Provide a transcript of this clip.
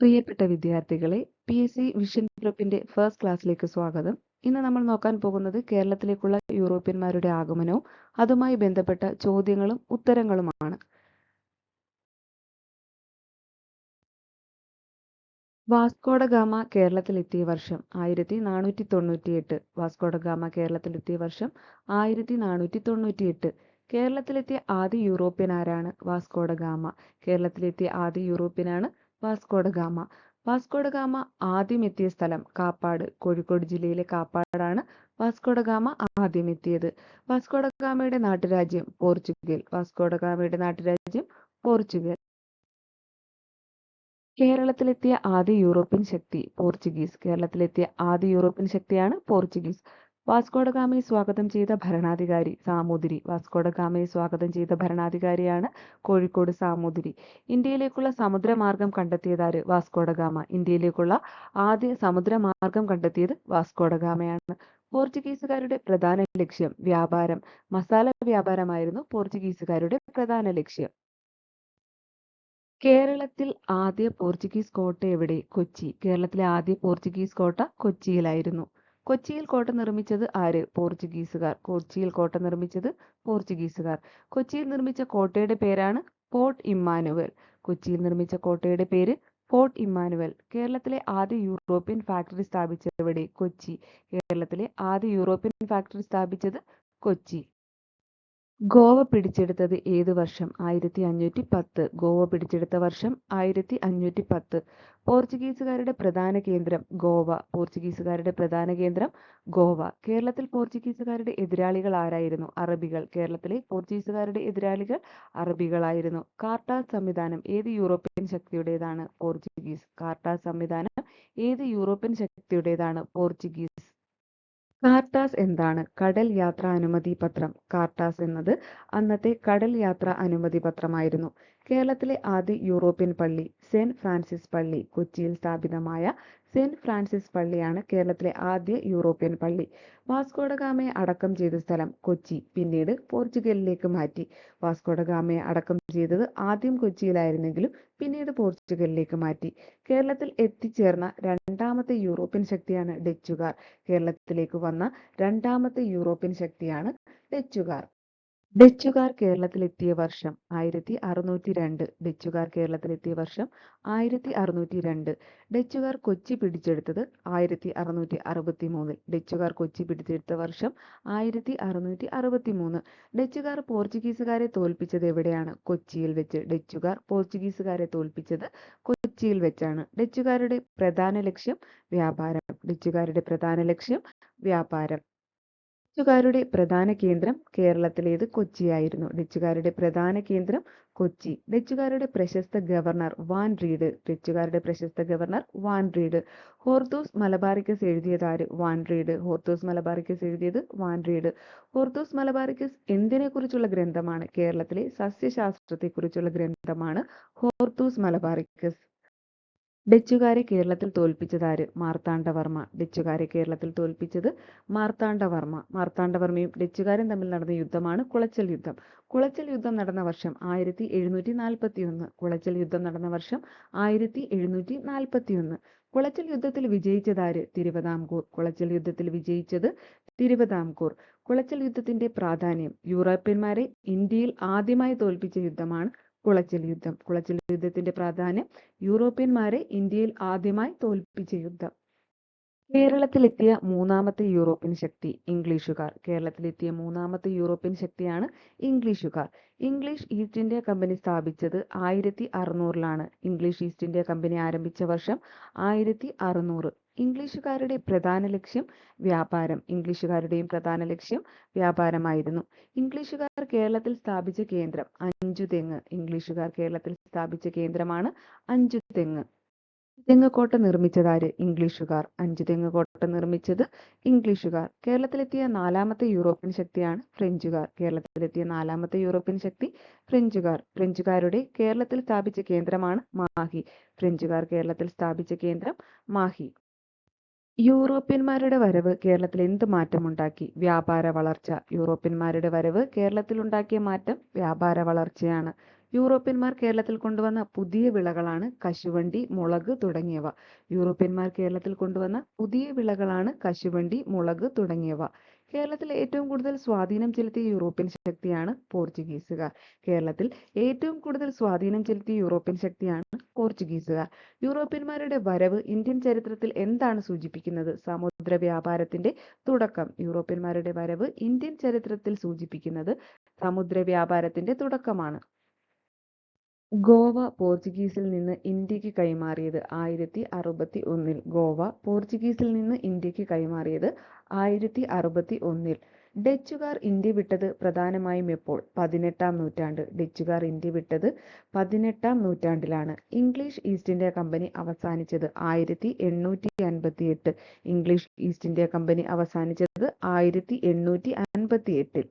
പ്രിയപ്പെട്ട വിദ്യാർത്ഥികളെ, PSC vision ഗ്രൂപ്പിന്റെ ഫസ്റ്റ് ക്ലാസ്സിലേക്ക് സ്വാഗതം. ഇന്ന് നമ്മൾ നോക്കാൻ പോകുന്നത് കേരളത്തിലേക്കുള്ള യൂറോപ്യന്മാരുടെ ആഗമനവും അതുമായി ബന്ധപ്പെട്ട ചോദ്യങ്ങളും ഉത്തരങ്ങളുമാണ്. വാസ്കോഡ ഗാമ കേരളത്തിലെത്തിയ വർഷം 1498. വാസ്കോഡ ഗാമ കേരളത്തിലെത്തിയ വർഷം 1498. കേരളത്തിലെത്തിയ ആദ്യ യൂറോപ്യൻ ആരാണ്? Vasco da Gama. കേരളത്തിലെത്തിയ ആദ്യ യൂറോപ്യനാണ് വാസ്കോഡ ഗാമ. വാസ്കോഡ ഗാമ ആദ്യം എത്തിയ സ്ഥലം കാപ്പാട്, കോഴിക്കോട് ജില്ലയിലെ കാപ്പാടാണ് വാസ്കോഡ ഗാമ ആദ്യം എത്തിയത്. വാസ്കോഡ ഗാമയുടെ നാട്ടുരാജ്യം പോർച്ചുഗൽ. വാസ്കോഡ ഗാമയുടെ നാട്ടുരാജ്യം പോർച്ചുഗൽ. കേരളത്തിലെത്തിയ ആദ്യ യൂറോപ്യൻ ശക്തി പോർച്ചുഗീസ്. കേരളത്തിലെത്തിയ ആദ്യ യൂറോപ്യൻ ശക്തിയാണ് പോർച്ചുഗീസ്. വാസ്കോഡ ഗാമയെ സ്വാഗതം ചെയ്ത ഭരണാധികാരി സാമൂതിരി. വാസ്കോഡ ഗാമയെ സ്വാഗതം ചെയ്ത ഭരണാധികാരിയാണ് കോഴിക്കോട് സാമൂതിരി. ഇന്ത്യയിലേക്കുള്ള സമുദ്രമാർഗം കണ്ടെത്തിയതാര്? Vasco da gamma. ഇന്ത്യയിലേക്കുള്ള ആദ്യ സമുദ്രമാർഗം കണ്ടെത്തിയത് വാസ്കോഡ ഗാമയാണ്. പോർച്ചുഗീസുകാരുടെ പ്രധാന ലക്ഷ്യം വ്യാപാരം. മസാല വ്യാപാരമായിരുന്നു പോർച്ചുഗീസുകാരുടെ പ്രധാന ലക്ഷ്യം. കേരളത്തിൽ ആദ്യ പോർച്ചുഗീസ് കോട്ട എവിടെ? കൊച്ചി. കേരളത്തിലെ ആദ്യ പോർച്ചുഗീസ് കോട്ട കൊച്ചിയിലായിരുന്നു. കൊച്ചിയിൽ കോട്ട നിർമ്മിച്ചത് ആര്? പോർച്ചുഗീസുകാർ. കൊച്ചിയിൽ കോട്ട നിർമ്മിച്ചത് പോർച്ചുഗീസുകാർ. കൊച്ചിയിൽ നിർമ്മിച്ച കോട്ടയുടെ പേരാണ് ഫോർട്ട് ഇമ്മാനുവൽ. കൊച്ചിയിൽ നിർമ്മിച്ച കോട്ടയുടെ പേര് ഫോർട്ട് ഇമ്മാനുവൽ. കേരളത്തിലെ ആദ്യ യൂറോപ്യൻ ഫാക്ടറി സ്ഥാപിച്ചത് എവിടെ? കൊച്ചി. കേരളത്തിലെ ആദ്യ യൂറോപ്യൻ ഫാക്ടറി സ്ഥാപിച്ചത് കൊച്ചി. ഗോവ പിടിച്ചെടുത്തത് ഏതു വർഷം? 1510. ഗോവ പിടിച്ചെടുത്ത വർഷം 1510. പോർച്ചുഗീസുകാരുടെ പ്രധാന കേന്ദ്രം ഗോവ. പോർച്ചുഗീസുകാരുടെ പ്രധാന കേന്ദ്രം ഗോവ. കേരളത്തിൽ പോർച്ചുഗീസുകാരുടെ എതിരാളികൾ ആരായിരുന്നു? അറബികൾ. കേരളത്തിലെ പോർച്ചുഗീസുകാരുടെ എതിരാളികൾ അറബികളായിരുന്നു. കാർട്ടാസ് സംവിധാനം ഏത് യൂറോപ്യൻ ശക്തിയുടേതാണ്? പോർച്ചുഗീസ്. കാർട്ടാസ് സംവിധാനം ഏത് യൂറോപ്യൻ ശക്തിയുടേതാണ്? പോർച്ചുഗീസ്. കാർട്ടാസ് എന്താണ്? കടൽ യാത്രാ അനുമതി പത്രം. കാർട്ടാസ് എന്നത് അന്നത്തെ കടൽ യാത്രാ അനുമതി പത്രമായിരുന്നു. കേരളത്തിലെ ആദ്യ യൂറോപ്യൻ പള്ളി സെന്റ് ഫ്രാൻസിസ് പള്ളി. കൊച്ചിയിൽ സ്ഥാപിതമായ സെന്റ് ഫ്രാൻസിസ് പള്ളിയാണ് കേരളത്തിലെ ആദ്യ യൂറോപ്യൻ പള്ളി. വാസ്കോഡ ഗാമയെ അടക്കം ചെയ്ത സ്ഥലം കൊച്ചി, പിന്നീട് പോർച്ചുഗലിലേക്ക് മാറ്റി. വാസ്കോഡ ഗാമയെ അടക്കം ചെയ്തത് ആദ്യം കൊച്ചിയിലായിരുന്നെങ്കിലും പിന്നീട് പോർച്ചുഗലിലേക്ക് മാറ്റി. കേരളത്തിൽ എത്തിച്ചേർന്ന രണ്ടാമത്തെ യൂറോപ്യൻ ശക്തിയാണ് ഡച്ചുകാർ. കേരളത്തിലേക്ക് വന്ന രണ്ടാമത്തെ യൂറോപ്യൻ ശക്തിയാണ് ഡച്ചുകാർ. ഡച്ചുകാർ കേരളത്തിലെത്തിയ വർഷം 1602. ഡച്ചുകാർ കേരളത്തിലെത്തിയ വർഷം 1602. ഡച്ചുകാർ കൊച്ചി പിടിച്ചെടുത്തത് 1663. ഡച്ചുകാർ കൊച്ചി പിടിച്ചെടുത്ത വർഷം 1663. ഡച്ചുകാർ പോർച്ചുഗീസുകാരെ തോൽപ്പിച്ചത് എവിടെയാണ്? കൊച്ചിയിൽ വെച്ച്. ഡച്ചുകാർ പോർച്ചുഗീസുകാരെ തോൽപ്പിച്ചത് കൊച്ചിയിൽ വെച്ചാണ്. ഡച്ചുകാരുടെ പ്രധാന ലക്ഷ്യം വ്യാപാരം. ഡച്ചുകാരുടെ പ്രധാന ലക്ഷ്യം വ്യാപാരം. ഡച്ചുകാരുടെ പ്രധാന കേന്ദ്രം കേരളത്തിലേത്? കൊച്ചിയായിരുന്നു. ഡച്ചുകാരുടെ പ്രധാന കേന്ദ്രം കൊച്ചി. ഡച്ചുകാരുടെ പ്രശസ്ത ഗവർണർ വാൻ റീഡ്. ഡച്ചുകാരുടെ പ്രശസ്ത governor Van Rheede. Hortus Malabaricus എഴുതിയതാര്? Van Rheede. ഹോർത്തൂസ് മലബാറിക്കസ് എഴുതിയത് വാൻ റീഡ്. ഹോർത്തൂസ് മലബാറിക്കസ് എന്തിനെക്കുറിച്ചുള്ള ഗ്രന്ഥമാണ്? കേരളത്തിലെ സസ്യശാസ്ത്രത്തെക്കുറിച്ചുള്ള ഗ്രന്ഥമാണ് ഹോർത്തൂസ് മലബാറിക്കസ്. ഡച്ചുകാരെ കേരളത്തിൽ തോൽപ്പിച്ചതാര്? മാർത്താണ്ഡവർമ്മ. ഡച്ചുകാരെ കേരളത്തിൽ തോൽപ്പിച്ചത് മാർത്താണ്ഡവർമ്മ. മാർത്താണ്ഡവർമ്മയും ഡച്ചുകാരും തമ്മിൽ നടന്ന യുദ്ധമാണ് കുളച്ചൽ യുദ്ധം. കുളച്ചൽ യുദ്ധം നടന്ന വർഷം 1741. കുളച്ചൽ യുദ്ധം നടന്ന വർഷം 1741. കുളച്ചൽ യുദ്ധത്തിൽ വിജയിച്ചതാര്? തിരുവിതാംകൂർ. കുളച്ചൽ യുദ്ധത്തിൽ വിജയിച്ചത് തിരുവിതാംകൂർ. കുളച്ചൽ യുദ്ധത്തിന്റെ പ്രാധാന്യം. യൂറോപ്യന്മാരെ ഇന്ത്യയിൽ ആദ്യമായി തോൽപ്പിച്ച യുദ്ധമാണ് കുളച്ചൽ യുദ്ധം. കുളച്ചൽ യുദ്ധത്തിന്റെ പ്രാധാന്യം. യൂറോപ്യന്മാരെ ഇന്ത്യയിൽ ആദ്യമായി തോൽപ്പിച്ച യുദ്ധം. കേരളത്തിലെത്തിയ മൂന്നാമത്തെ യൂറോപ്യൻ ശക്തി ഇംഗ്ലീഷുകാർ. കേരളത്തിലെത്തിയ മൂന്നാമത്തെ യൂറോപ്യൻ ശക്തിയാണ് ഇംഗ്ലീഷുകാർ. ഇംഗ്ലീഷ് ഈസ്റ്റ് ഇന്ത്യ കമ്പനി സ്ഥാപിച്ചത് 1600-ലാണ്. ഇംഗ്ലീഷ് ഈസ്റ്റ് ഇന്ത്യ കമ്പനി ആരംഭിച്ച വർഷം 1600. ഇംഗ്ലീഷുകാരുടെ പ്രധാന ലക്ഷ്യം വ്യാപാരം. ഇംഗ്ലീഷുകാരുടെയും പ്രധാന ലക്ഷ്യം വ്യാപാരമായിരുന്നു. ഇംഗ്ലീഷുകാർ കേരളത്തിൽ സ്ഥാപിച്ച കേന്ദ്രം അഞ്ചുതെങ്ങ്. ഇംഗ്ലീഷുകാർ കേരളത്തിൽ സ്ഥാപിച്ച കേന്ദ്രമാണ് അഞ്ചുതെങ്ങ്. അഞ്ചുതെങ്ങ് കോട്ട നിർമ്മിച്ചതാര്? ഇംഗ്ലീഷുകാർ. അഞ്ചുതെങ്ങ് കോട്ട നിർമ്മിച്ചത് ഇംഗ്ലീഷുകാർ. കേരളത്തിലെത്തിയ നാലാമത്തെ യൂറോപ്യൻ ശക്തിയാണ് ഫ്രഞ്ചുകാർ. കേരളത്തിലെത്തിയ നാലാമത്തെ യൂറോപ്യൻ ശക്തി ഫ്രഞ്ചുകാർ. ഫ്രഞ്ചുകാരുടെ കേരളത്തിൽ സ്ഥാപിച്ച കേന്ദ്രമാണ് മാഹി. ഫ്രഞ്ചുകാർ കേരളത്തിൽ സ്ഥാപിച്ച കേന്ദ്രം മാഹി. യൂറോപ്യന്മാരുടെ വരവ് കേരളത്തിൽ എന്ത് മാറ്റമുണ്ടാക്കി? വ്യാപാര വളർച്ച. യൂറോപ്യന്മാരുടെ വരവ് കേരളത്തിൽ ഉണ്ടാക്കിയ മാറ്റം വ്യാപാര വളർച്ചയാണ്. യൂറോപ്യന്മാർ കേരളത്തിൽ കൊണ്ടുവന്ന പുതിയ വിളകളാണ് കശുവണ്ടി, മുളക് തുടങ്ങിയവ. യൂറോപ്യന്മാർ കേരളത്തിൽ കൊണ്ടുവന്ന പുതിയ വിളകളാണ് കശുവണ്ടി, മുളക് തുടങ്ങിയവ. കേരളത്തിൽ ഏറ്റവും കൂടുതൽ സ്വാധീനം ചെലുത്തിയ യൂറോപ്യൻ ശക്തിയാണ് പോർച്ചുഗീസുകാർ. കേരളത്തിൽ ഏറ്റവും കൂടുതൽ സ്വാധീനം ചെലുത്തിയ യൂറോപ്യൻ ശക്തിയാണ് പോർച്ചുഗീസുകാർ. യൂറോപ്യന്മാരുടെ വരവ് ഇന്ത്യൻ ചരിത്രത്തിൽ എന്താണ് സൂചിപ്പിക്കുന്നത്? സമുദ്ര വ്യാപാരത്തിന്റെ തുടക്കം. യൂറോപ്യന്മാരുടെ വരവ് ഇന്ത്യൻ ചരിത്രത്തിൽ സൂചിപ്പിക്കുന്നത് സമുദ്ര വ്യാപാരത്തിന്റെ തുടക്കമാണ്. ഗോവ പോർച്ചുഗീസിൽ നിന്ന് ഇന്ത്യക്ക് കൈമാറിയത് 1061. ഗോവ പോർച്ചുഗീസിൽ നിന്ന് ഇന്ത്യക്ക് കൈമാറിയത് 1061. ഡച്ചുകാർ ഇന്ത്യ വിട്ടത് പ്രധാനമായും എപ്പോൾ? 18-ാം നൂറ്റാണ്ട്. ഡച്ചുകാർ ഇന്ത്യ വിട്ടത് 18-ാം നൂറ്റാണ്ടിലാണ്. ഇംഗ്ലീഷ് ഈസ്റ്റ് ഇന്ത്യ കമ്പനി അവസാനിച്ചത് 1858. ഇംഗ്ലീഷ് ഈസ്റ്റ് ഇന്ത്യ കമ്പനി അവസാനിച്ചത് 1858.